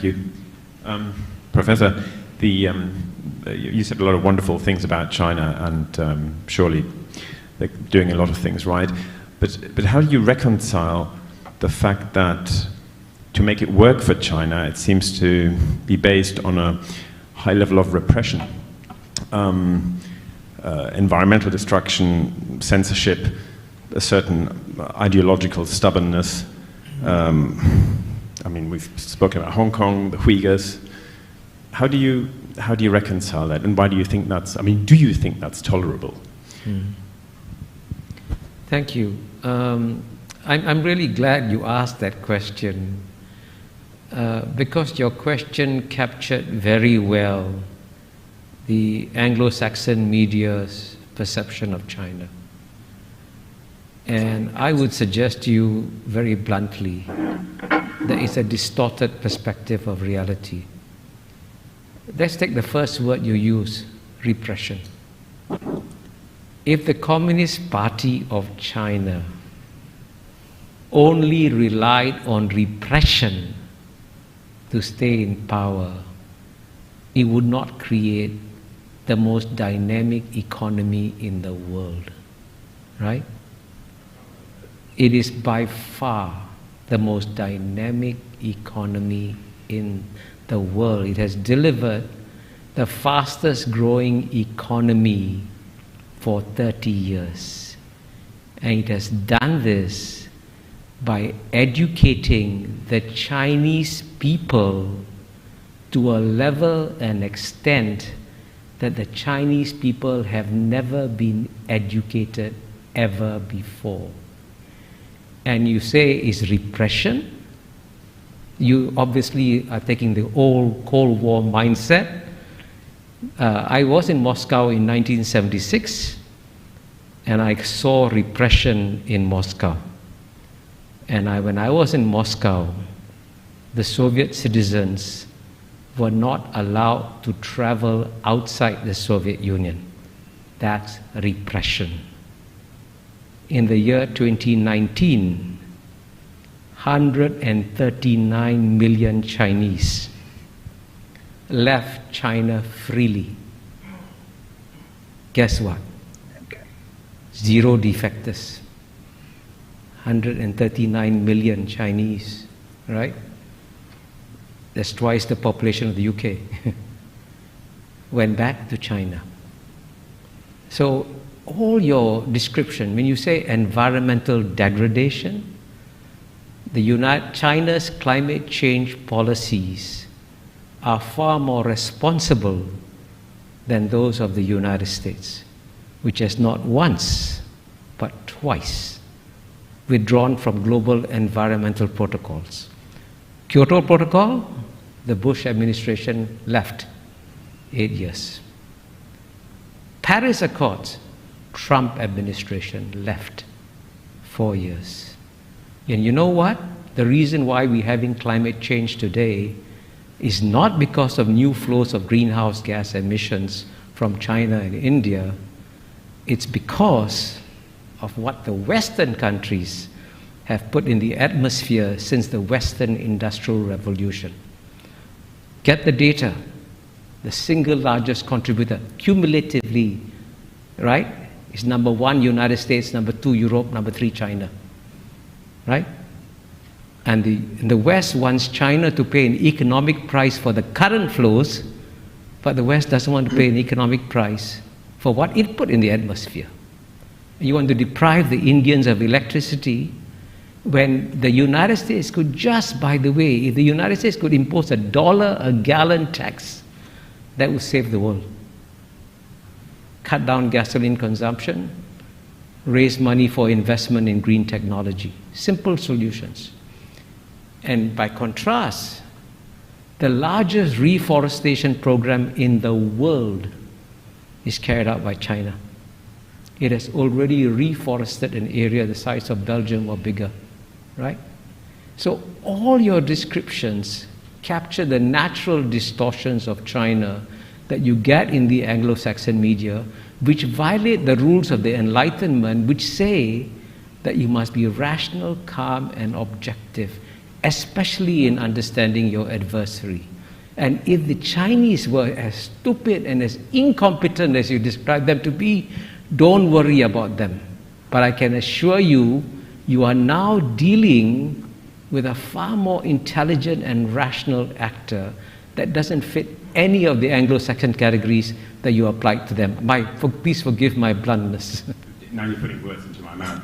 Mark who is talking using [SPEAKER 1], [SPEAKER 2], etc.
[SPEAKER 1] you. Professor, you said a lot of wonderful things about China, and surely they're doing a lot of things right. But how do you reconcile the fact that to make it work for China, it seems to be based on a high level of repression, environmental destruction, censorship, a certain ideological stubbornness? I mean, we've spoken about Hong Kong, the Uyghurs. How do you reconcile that, and why do you think that's? I mean, do you think that's tolerable?
[SPEAKER 2] Thank you. I'm really glad you asked that question because your question captured very well the Anglo-Saxon media's perception of China. And I would suggest to you very bluntly that it's a distorted perspective of reality. Let's take the first word you use, repression. If the Communist Party of China only relied on repression to stay in power, it would not create the most dynamic economy in the world, right? It is by far the most dynamic economy in the world. It has delivered the fastest growing economy for 30 years. And it has done this by educating the Chinese people to a level and extent that the Chinese people have never been educated ever before. And you say it's repression. You obviously are taking the old Cold War mindset. I was in Moscow in 1976, and I saw repression in Moscow. And when I was in Moscow, the Soviet citizens were not allowed to travel outside the Soviet Union. That's repression. In the year 2019, 139 million Chinese left China freely. Guess what? Zero defectors. 139 million Chinese, right? That's twice the population of the UK. Went back to China. So all your description, when you say environmental degradation, China's climate change policies are far more responsible than those of the United States, which has not once, but twice withdrawn from global environmental protocols. Kyoto Protocol, the Bush administration left 8 years. Paris Accords, Trump administration left 4 years. And you know what? The reason why we're having climate change today is not because of new flows of greenhouse gas emissions from China and India. It's because of what the Western countries have put in the atmosphere since the Western Industrial Revolution. Get the data. The single largest contributor, cumulatively, right, is number 1, United States, number 2, Europe, number 3, China. Right? And the West wants China to pay an economic price for the current flows, but the West doesn't want to pay an economic price for what it put in the atmosphere. You want to deprive the Indians of electricity when the United States could just, by the way, if the United States could impose $1 a gallon tax, that would save the world. Cut down gasoline consumption, raise money for investment in green technology. Simple solutions. And by contrast, the largest reforestation program in the world is carried out by China. It has already reforested an area the size of Belgium or bigger, right? So all your descriptions capture the natural distortions of China that you get in the Anglo-Saxon media, which violate the rules of the Enlightenment, which say that you must be rational, calm, and objective. especially in understanding your adversary. And if the Chinese were as stupid and as incompetent as you describe them to be, don't worry about them. But I can assure you, you are now dealing with a far more intelligent and rational actor that doesn't fit any of the Anglo-Saxon categories that you applied to them. Please forgive my bluntness.
[SPEAKER 1] Now you're putting words into my mouth.